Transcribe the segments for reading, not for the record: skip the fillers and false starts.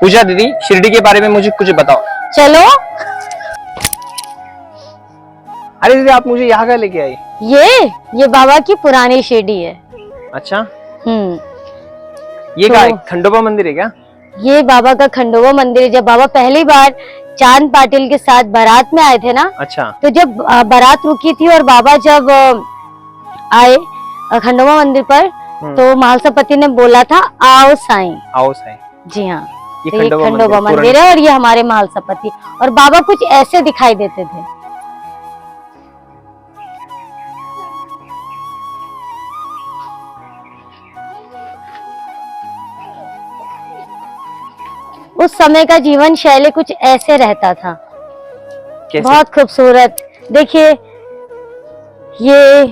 पूजा दीदी, शिरडी के बारे में मुझे कुछ बताओ। चलो। अरे दीदी, आप मुझे यहाँ का लेके आई? ये बाबा की पुरानी शिरडी है। अच्छा। तो ये क्या है? खंडोबा मंदिर है क्या? ये बाबा का खंडोबा मंदिर है। जब बाबा पहली बार चांद पाटिल के साथ बारात में आए थे ना, अच्छा। तो जब बारात रुकी थी और बाबा जब आए खंडोबा मंदिर पर, तो महासपति ने बोला था आओ साईं। आओ साईं। जी हाँ, ये तो ये खंडोबा मंदिर है और ये हमारे महासपति। और बाबा कुछ ऐसे दिखाई देते थे। उस समय का जीवन शैली कुछ ऐसे रहता था। कैसे? बहुत खूबसूरत। देखिए, ये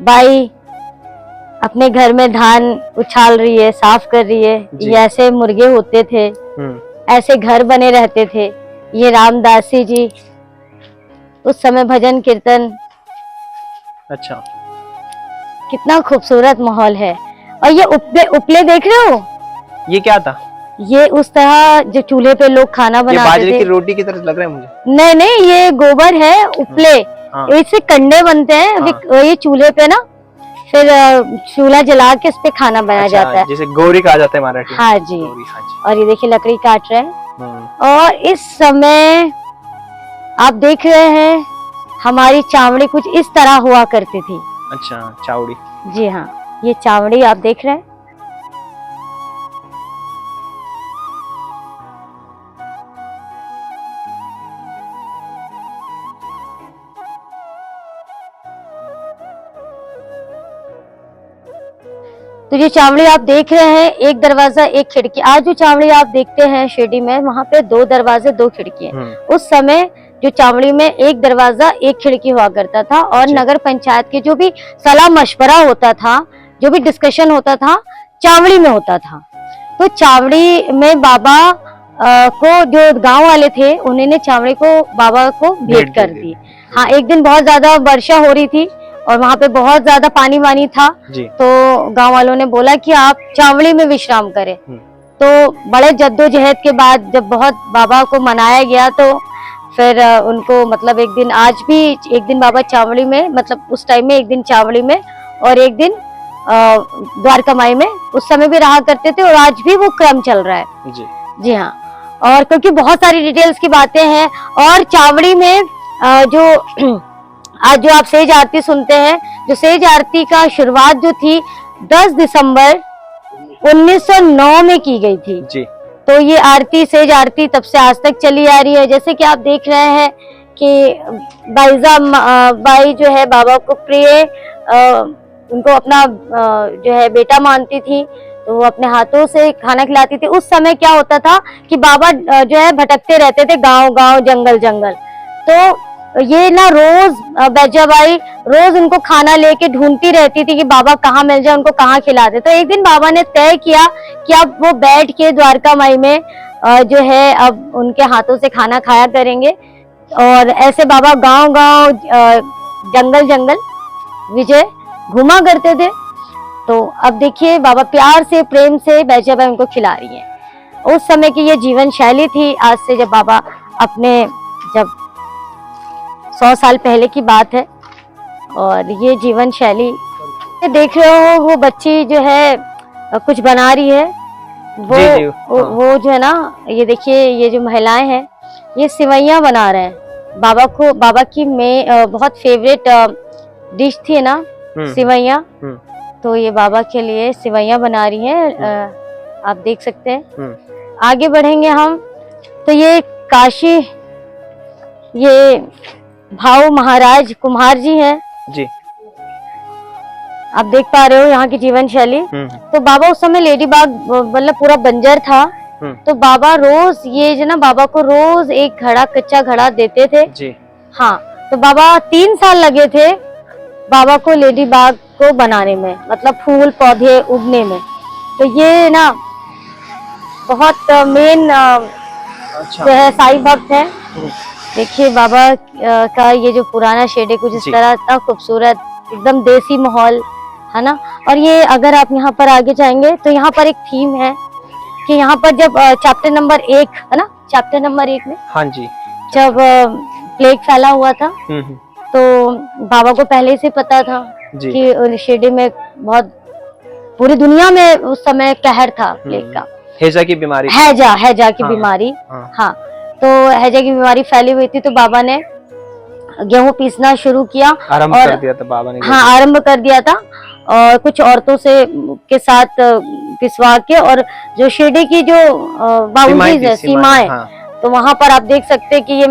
बाई अपने घर में धान उछाल रही है, साफ कर रही है। ये ऐसे मुर्गे होते थे, ऐसे घर बने रहते थे। ये रामदासी जी उस समय भजन कीर्तन। अच्छा। कितना खूबसूरत माहौल है। और ये उपले देख रहे हो? ये क्या था? ये उस तरह जो चूल्हे पे लोग खाना बनाते थे। बाजरे की रोटी की तरह लग रहा है मुझे। नहीं नहीं, ये गोबर है, उपले। इससे कंडे बनते हैं। ये चूल्हे पे ना फिर चूल्हा जला के इस पे खाना बनाया जाता है, जैसे गौरी कहा जाता है मराठी। हाँ जी। गौरी, हाँ जी। और ये देखिए लकड़ी काट रहे हैं। और इस समय आप देख रहे हैं हमारी चावड़ी कुछ इस तरह हुआ करती थी। अच्छा, चावड़ी। जी हाँ, ये चावड़ी आप देख रहे हैं। तो ये चावड़ी आप देख रहे हैं, एक दरवाजा एक खिड़की। आज जो चावड़ी आप देखते हैं शिरडी में, वहाँ पे 2 दरवाजे 2 खिड़की है। उस समय जो चावड़ी में एक दरवाजा एक खिड़की हुआ करता था। और नगर पंचायत के जो भी सलाह मशवरा होता था, जो भी डिस्कशन होता था, चावड़ी में होता था। तो चावड़ी में बाबा को जो गांव वाले थे, उन्होंने चावड़ी को बाबा को भेंट कर दी। हाँ, एक दिन बहुत ज्यादा वर्षा हो रही थी और वहाँ पे बहुत ज्यादा पानी वानी था। तो गांव वालों ने बोला कि आप चावड़ी में विश्राम करें। तो बड़े जद्दोजहद के बाद जब बहुत बाबा को मनाया गया, तो फिर उनको मतलब एक दिन, आज भी एक दिन बाबा चावड़ी में, मतलब उस टाइम में एक दिन चावड़ी में और एक दिन द्वारका माई में उस समय भी रहा करते थे। और आज भी वो क्रम चल रहा है। जी हाँ। और क्योंकि बहुत सारी डिटेल्स की बातें हैं। और चावड़ी में जो आज जो आप सेज आरती सुनते हैं, जो सेज आरती का शुरुआत जो थी 10 दिसंबर 1909 में की गई थी जी। तो ये आरती, सेज आरती तब से आज तक चली आ रही है। जैसे कि आप देख रहे हैं कि बाई जो है बाबा को प्रिय, उनको अपना जो है बेटा मानती थी, तो वो अपने हाथों से खाना खिलाती थी। उस समय क्या होता था कि बाबा जो है भटकते रहते थे गांव गांव, जंगल जंगल। तो ये ना रोज बैजाबाई रोज उनको खाना लेके ढूंढती रहती थी कि बाबा कहाँ मिल जाए, उनको कहाँ खिला दे। तो एक दिन बाबा ने तय किया कि अब वो बैठ के द्वारका माई में जो है अब उनके हाथों से खाना खाया करेंगे। और ऐसे बाबा गांव गांव, जंगल जंगल विजय घुमा करते थे। तो अब देखिए बाबा प्यार से, प्रेम से बैजाबाई उनको खिला रही है। उस समय की ये जीवन शैली थी। आज से जब बाबा अपने, जब 100 साल पहले की बात है। और ये जीवन शैली देख रहे हो, वो बच्ची जो है कुछ बना रही है। वो जो है ना, ये देखिए, ये जो महिलाएं हैं ये सिवैयां बना रहे हैं। बाबा की बहुत फेवरेट डिश थी ना सिवैयां। तो ये बाबा के लिए सिवैयां बना रही हैं। आप देख सकते हैं। आगे बढ़ेंगे हम, तो ये काशी, ये भाऊ महाराज कुम्हार जी हैं जी। आप देख पा रहे हो यहाँ की जीवन शैली। तो बाबा उस समय लेडी बाग, मतलब पूरा बंजर था। तो बाबा रोज, ये जो ना, बाबा को रोज एक घड़ा, कच्चा घड़ा देते थे जी। हाँ, तो बाबा 3 साल लगे थे बाबा को लेडी बाग को बनाने में, मतलब फूल पौधे उगने में। तो ये ना बहुत मेन जो है साईं भक्त है। देखिए बाबा का ये जो पुराना शेड है, कुछ इस तरह, इतना खूबसूरत, एकदम देसी माहौल है ना। और ये अगर आप यहाँ पर आगे जाएंगे तो यहाँ पर एक थीम है कि यहाँ पर जब चैप्टर नंबर 1 है ना, चैप्टर नंबर 1 में हाँ जी। जब प्लेग फैला हुआ था, हम्म। तो बाबा को पहले से पता था जी। कि शिरडी में बहुत पूरी दुनिया में उस समय कहर था प्लेग का, हैजा की बीमारी, हैजा की हाँ, बीमारी। हाँ। हाँ, तो हैजा की बीमारी फैली हुई थी, तो बाबा ने गेहूं पीसना शुरू किया, आरंभ और कर दिया था बाबा ने। हाँ, आरंभ कर दिया था, और कुछ औरतों से के साथ पिसवा के, और जो शिरडी की जो बाउंड्रीज है, सीमाएं, हाँ। तो वहां पर आप देख सकते हैं कि ये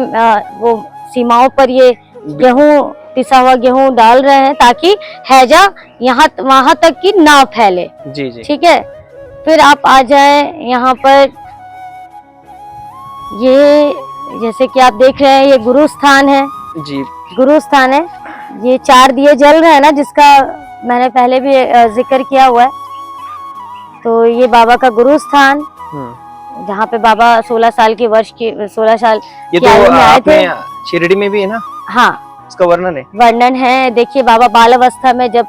वो सीमाओं पर ये गेहूं, पिसा हुआ गेहूं डाल रहे हैं, ताकि हैजा यहाँ वहां तक की ना फैले। जी जी। ठीक है, फिर आप आ जाए यहाँ पर, ये जैसे कि आप देख रहे हैं, ये गुरु स्थान है जी, गुरु स्थान है। ये 4 दिए जल रहे हैं ना, जिसका मैंने पहले भी जिक्र किया हुआ है। तो ये बाबा का गुरु स्थान, जहाँ पे बाबा 16 साल की ये तो आयु में आए थे। शिरडी में भी है ना? हाँ, इसका वर्णन है। देखिए, बाबा बाल अवस्था में जब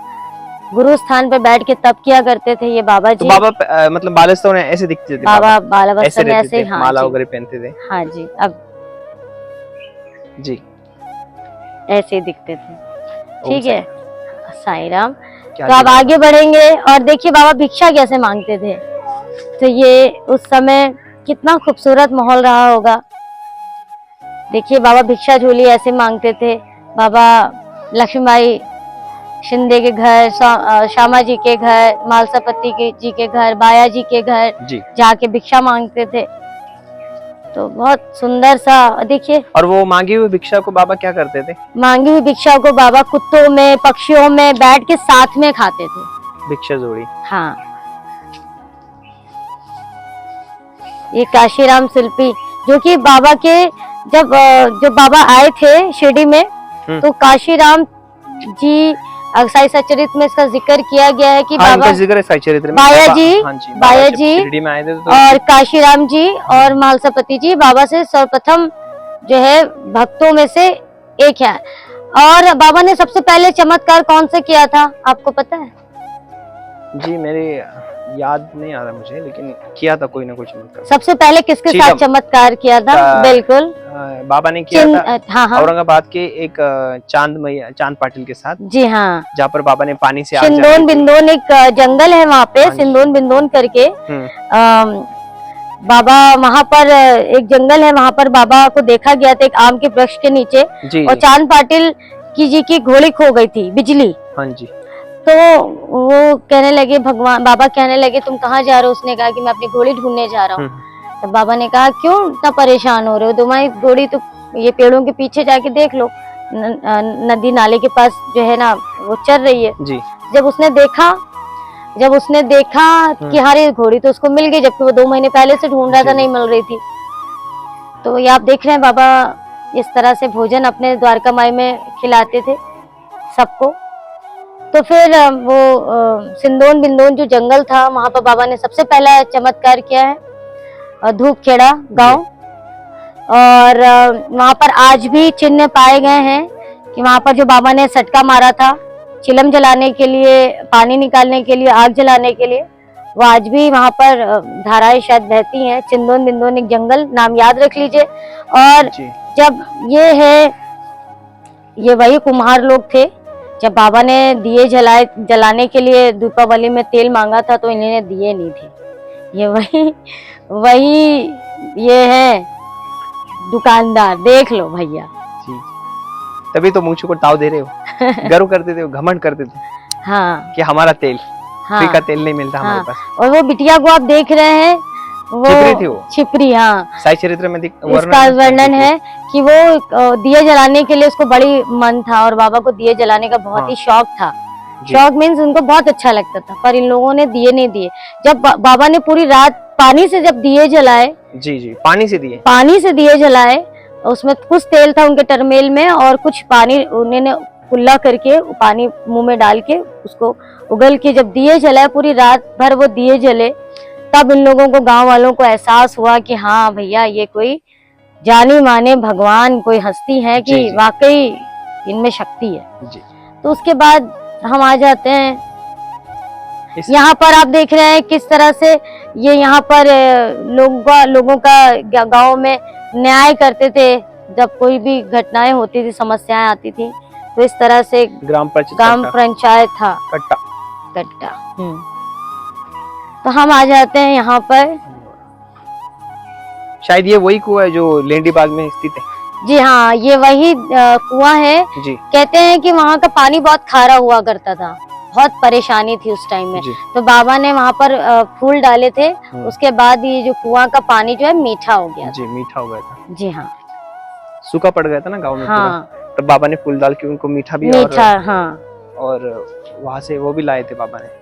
गुरु स्थान पे बैठ के तप किया करते थे ये बाबा जी। तो बाबा मतलब बाल अवस्था में ऐसे दिखते थे? बाबा बाल अवस्था में ऐसे, हाँ, माला वगैरह पहनते थे? हाँ जी, अब जी ऐसे दिखते थे। ठीक है, साईं राम। तो अब आगे बढ़ेंगे, और देखिए बाबा भिक्षा कैसे मांगते थे। तो ये उस समय कितना खूबसूरत माहौल रहा होगा। देखिए, बाबा भिक्षा झोली ऐसे मांगते थे। बाबा लक्ष्मीबाई शिंदे के घर, श्यामा जी के घर, मालसापति जी के घर, बाया जी के घर जाके भिक्षा मांगते थे। तो बहुत सुंदर सा देखिए। और वो मांगी हुई भिक्षा को बाबा क्या करते थे? मांगी हुई भिक्षा को बाबा कुत्तों में, पक्षियों में बैठ के साथ में खाते थे। भिक्षा जोड़ी। हाँ, ये काशीराम शिल्पी, जो कि बाबा के जब बाबा आए थे शिरडी में, तो काशीराम जी, साई सच्चरित्र में इसका जिक्र किया गया है कि बाबा जिक्र है साईचरित्र में। बाया जी शिरडी में आए थे तो और काशीराम जी और मालसापति जी बाबा से सर्वप्रथम जो है भक्तों में से एक है। और बाबा ने सबसे पहले चमत्कार कौन से किया था, आपको पता है? जी, मेरे याद नहीं आ रहा मुझे, लेकिन किया था कोई ना कोई चमत्कार। सबसे पहले किसके साथ चमत्कार किया था? बिल्कुल बाबा ने किया था। हाँ। औरंगाबाद के एक चांद पाटिल के साथ। जी हाँ, जहाँ पर बाबा ने पानी से सिंदोन बिंदोन एक जंगल है वहाँ पे, सिंदोन बिंदोन करके बाबा, वहाँ पर एक जंगल है, वहाँ पर बाबा को देखा गया था एक आम के वृक्ष के नीचे, और चांद पाटिल की घोड़ी खो गई थी, बिजली। हाँ जी। तो वो कहने लगे, बाबा कहने लगे तुम कहाँ जा रहे हो? उसने कहा कि मैं अपनी घोड़ी ढूंढने जा रहा हूँ। तो बाबा ने कहा क्यों इतना परेशान हो रहे हो? तुम्हारी घोड़ी तो ये पेड़ों के पीछे जाके देख लो, नदी नाले के पास जो है ना वो चल रही है जी। जब उसने देखा कि हरे घोड़ी तो उसको मिल गई, जबकि वो 2 महीने पहले से ढूंढ रहा था, नहीं मिल रही थी। तो ये आप देख रहे हैं, बाबा इस तरह से भोजन अपने द्वारका माई में खिलाते थे सबको। तो फिर वो सिंदोन बिंदोन जो जंगल था, वहां पर बाबा ने सबसे पहला चमत्कार किया है, धूपखेड़ा गांव। और वहां पर आज भी चिन्ह पाए गए हैं कि वहां पर जो बाबा ने सटका मारा था चिलम जलाने के लिए, पानी निकालने के लिए, आग जलाने के लिए, वो आज भी वहां पर धाराएं शायद बहती हैं। सिंदोन बिंदोन एक जंगल, नाम याद रख लीजिए। और जब ये वही कुम्हार लोग थे, जब बाबा ने दिए जलाने के लिए दीपावली में तेल मांगा था, तो इन्होंने दिए नहीं थे। ये वही ये है दुकानदार, देख लो भैया जी। तभी तो मुझे को ताव दे रहे हो। गर्व करते थे, घमंड करते थे। हाँ, कि हमारा तेल, फ्री का तेल नहीं मिलता हमारे पास। और वो बिटिया को आप देख रहे हैं, वो छिपरी थी, वो छिपरी। हाँ, साई चरित्र में इसका वर्णन है कि वो दिए जलाने के लिए उसको बड़ी मन था, और बाबा को दिए जलाने का बहुत ही शौक था। शौक मीन्स उनको बहुत अच्छा लगता था, पर इन लोगों ने दिए नहीं दिए। जब बाबा ने पूरी रात पानी से जब दिए जलाए, जी, पानी से दिए जलाए, उसमें कुछ तेल था उनके टरमेल में, और कुछ पानी उन्होंने कुल्ला करके पानी मुंह में डाल के उसको उगल के जब दिए जलाए, पूरी रात भर वो दिए जले, तब इन लोगों को, गांव वालों को एहसास हुआ कि हाँ भैया, ये कोई जानी माने भगवान, कोई हस्ती है कि वाकई इनमें शक्ति है। जी। तो उसके बाद हम आ जाते हैं यहाँ पर आप देख रहे हैं किस तरह से ये यहाँ पर लोगों का गांव में न्याय करते थे। जब कोई भी घटनाएं होती थी, समस्याएं आती थी, तो इस तरह से ग्राम पंचायत था कट्टा। तो हम आ जाते हैं यहाँ पर। शायद ये वही कुआं है जो लेंडी बाग में स्थित है। जी हाँ, ये वही कुआं है जी। कहते हैं कि वहाँ का पानी बहुत खारा हुआ करता था, बहुत परेशानी थी उस टाइम में। तो बाबा ने वहाँ पर फूल डाले थे, उसके बाद ये जो कुआं का पानी जो है मीठा हो गया जी। मीठा हो गया था जी हाँ, सूखा पड़ गया था ना गांव में हाँ। तब बाबा ने फूल डाल के उनको मीठा भी और वहाँ से वो भी लाए थे बाबा ने।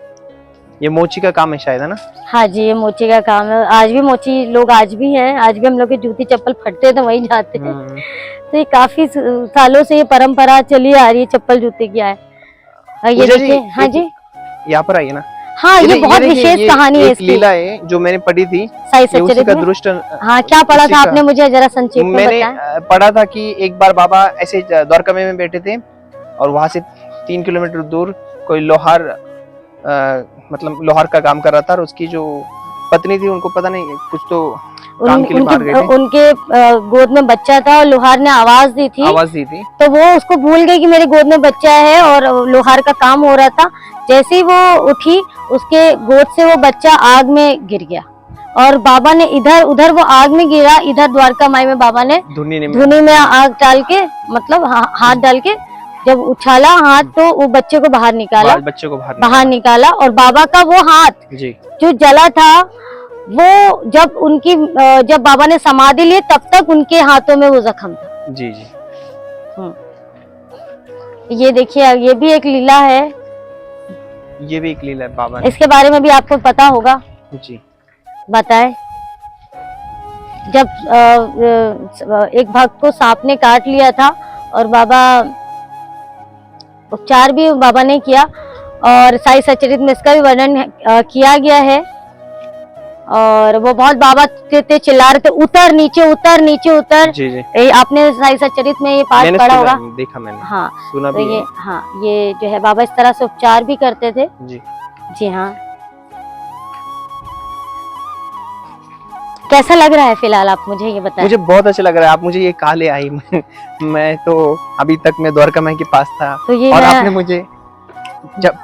ये मोची का काम है शायद, है ना? हाँ जी, ये मोची का काम है। आज भी मोची लोग आज भी हैं, आज भी हम लोग के जूती चप्पल फटते हैं तो वहीं जाते हैं। तो ये काफी सालों से ये परंपरा चली आ रही है चप्पल जूते की है। ये देखिए, हाँ जी, यहाँ पर आइए ना। हाँ, ये बहुत विशेष कहानी है इसकी। लीला है जो मैंने पढ़ी थी साई सच्चरित में। दृष्ट हाँ, क्या पढ़ा था आपने, मुझे जरा संक्षेप में बताएं। मैंने पढ़ा था कि एक बार बाबा ऐसे द्वारका में बैठे थे और वहां से 3 किलोमीटर दूर कोई लोहार मतलब लोहार का काम कर रहा था और उसकी जो पत्नी थी उनको पता नहीं कुछ तो काम के लिए मार गए थे। उनके गोद में बच्चा था और लोहार ने आवाज दी थी तो वो उसको भूल गई कि मेरे गोद में बच्चा है और लोहार का काम हो रहा था। जैसे ही वो उठी, उसके गोद से वो बच्चा आग में गिर गया और बाबा ने इधर उधर वो आग में गिरा, इधर द्वारका माई में बाबा ने धुनी में आग डाल के मतलब हाथ डाल के जब उछाला हाथ तो वो बच्चे को बाहर निकाला, बाहर निकाला और बाबा का वो हाथ जो जला था वो जब बाबा ने समाधि ली तब तक उनके हाथों में वो जख्म था। जी जी। ये देखिए, ये भी एक लीला है। ये भी एक लीला है बाबा। इसके बारे में भी आपको पता होगा जी, बताएं। जब एक भक्त को सांप ने काट लिया था और बाबा उपचार भी बाबा ने किया और साई सच्चरित में इसका भी वर्णन किया गया है और वो बहुत बाबा कहते चिल्ला रहे थे, उतर नीचे उतर नीचे उतर। जी जी। आपने साई सच्चरित में ये पाठ पढ़ा होगा, देखा मैंने। हाँ, सुना भी ये हाँ, ये जो है बाबा इस तरह से उपचार भी करते थे जी। जी हाँ। कैसा लग रहा है फिलहाल, आप मुझे ये बताएं। मुझे बहुत अच्छा लग रहा है, आप मुझे ये कहा ले आई। मैं तो अभी तक मैं द्वारका माई के पास था तो ये और आपने मुझे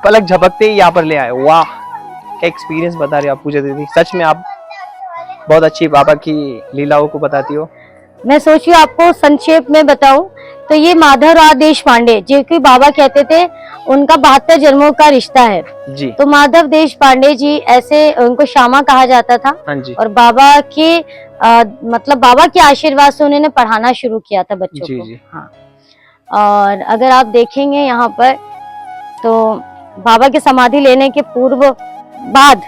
पलक झपकते ही यहाँ पर ले आए। वाह, क्या एक्सपीरियंस बता रहे हो आप पूजा दीदी। सच में आप बहुत अच्छी बाबा की लीलाओं को बताती हो। मैं सोची आपको संक्षेप में बताऊं तो ये माधवराव देशपांडे जो कि बाबा कहते थे उनका 72 जन्मों का रिश्ता है जी। तो माधव देशपांडे जी, ऐसे उनको श्यामा कहा जाता था। हाँ जी। और बाबा के मतलब बाबा के आशीर्वाद से उन्होंने पढ़ाना शुरू किया था बच्चों को जी। हाँ, और अगर आप देखेंगे यहाँ पर तो बाबा की समाधि लेने के पूर्व बाद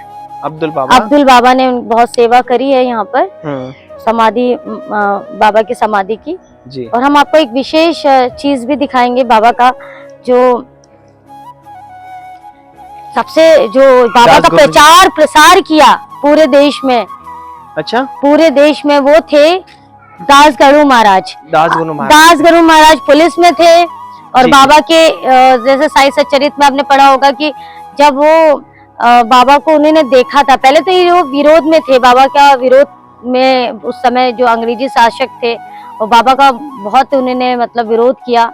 अब्दुल बाबा ने बहुत सेवा करी है यहाँ पर समाधि, बाबा की समाधि की जी। और हम आपको एक विशेष चीज भी दिखाएंगे बाबा का, जो सबसे जो बाबा का प्रचार प्रसार किया पूरे देश में। अच्छा, पूरे देश में वो थे दासगणु महाराज। दासगणु महाराज पुलिस में थे और बाबा के जैसे साई सच्चरित में आपने पढ़ा होगा कि जब वो बाबा को उन्होंने देखा था, पहले तो ये विरोध में थे, बाबा का विरोध में उस समय जो अंग्रेजी शासक थे और बाबा का बहुत उन्होंने मतलब विरोध किया।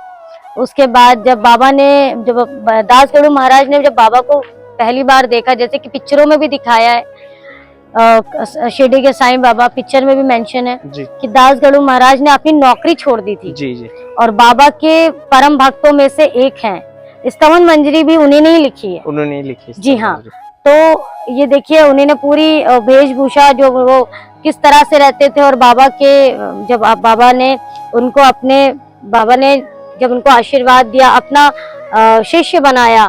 उसके बाद जब बाबा ने, जब दासगणु महाराज ने जब बाबा को पहली बार देखा, जैसे कि पिक्चरों में भी दिखाया है, शिरडी के साईं बाबा पिक्चर में भी मेंशन है कि दासगणु महाराज ने अपनी नौकरी छोड़ दी थी जी जी। और बाबा के परम भक्तों में से एक हैं। स्तवन मंजरी भी उन्हीं ने ही लिखी है, उन्होंने लिखी जी हाँ। तो ये देखिए, उन्होंने पूरी वेशभूषा जो वो किस तरह से रहते थे और बाबा के जब बाबा ने उनको जब उनको आशीर्वाद दिया, अपना शिष्य बनाया,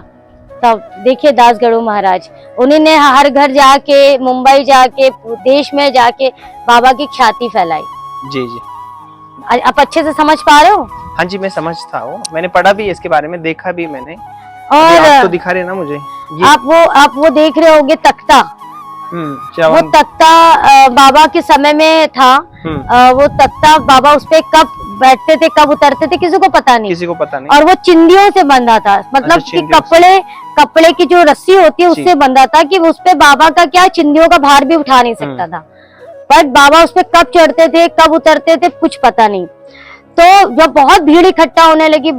तब देखिए दासगणु महाराज उन्होंने हर घर जाके, मुंबई जाके, देश में जाके बाबा की ख्याति फैलाई जी जी। आप अच्छे से समझ पा रहे हो? हाँ जी, मैं समझता हूँ, मैंने पढ़ा भी इसके बारे में, देखा भी मैंने। और आप तो दिखा रहे ना मुझे आप वो देख रहे होगे तख्ता, वो तख्ता बाबा के समय में था। वो तख्ता बाबा उस पे कब बैठते थे, कब उतरते थे, किसी को पता नहीं। किसी को पता नहीं। और वो चिंदियों से बंधा था, मतलब कि कपड़े की जो रस्सी होती है उससे बंधा था, कि उस पे बाबा का क्या चिंदियों का भार भी उठा नहीं सकता था। बट बाबा उस पे कब चढ़ते थे, कब उतरते थे, कुछ पता नहीं। तो जब बहुत भीड़ इकट्ठा होने लगी,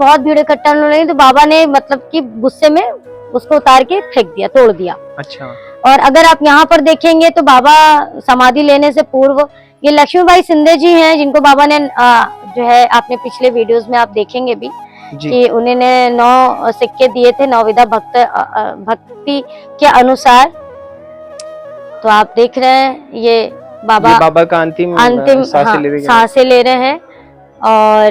तो बाबा ने मतलब कि गुस्से में उसको उतार के फेंक दिया, तोड़ दिया। अच्छा। और अगर आप यहाँ पर देखेंगे तो बाबा समाधि लेने से पूर्व, ये लक्ष्मीबाई सिंधे जी हैं, जिनको बाबा ने जो है आपने पिछले वीडियोस में आप देखेंगे भी कि उन्होंने 9 सिक्के दिए थे, 9 विधा भक्ति के अनुसार। तो आप देख रहे हैं ये बाबा का अंतिम सांसें ले रहे हैं। और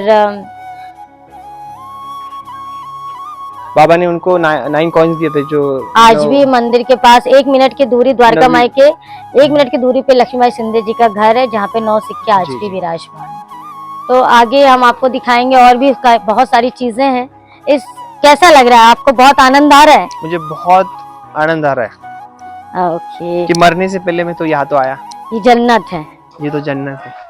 बाबा ने उनको 9 कॉइन्स दिए थे, जो आज भी मंदिर के पास 1 मिनट की दूरी, द्वारका माई के 1 मिनट की दूरी पे लक्ष्मीबाई सिंधे जी का घर है, जहाँ पे 9 सिक्के आज भी विराजमान है। तो आगे हम आपको दिखाएंगे और भी बहुत सारी चीजें हैं। कैसा लग रहा है आपको? बहुत आनंद आ रहा है? मुझे बहुत आनंद आ रहा है। ओके। कि मरने से पहले मैं तो यहाँ तो आया। ये जन्नत है, ये तो जन्नत है।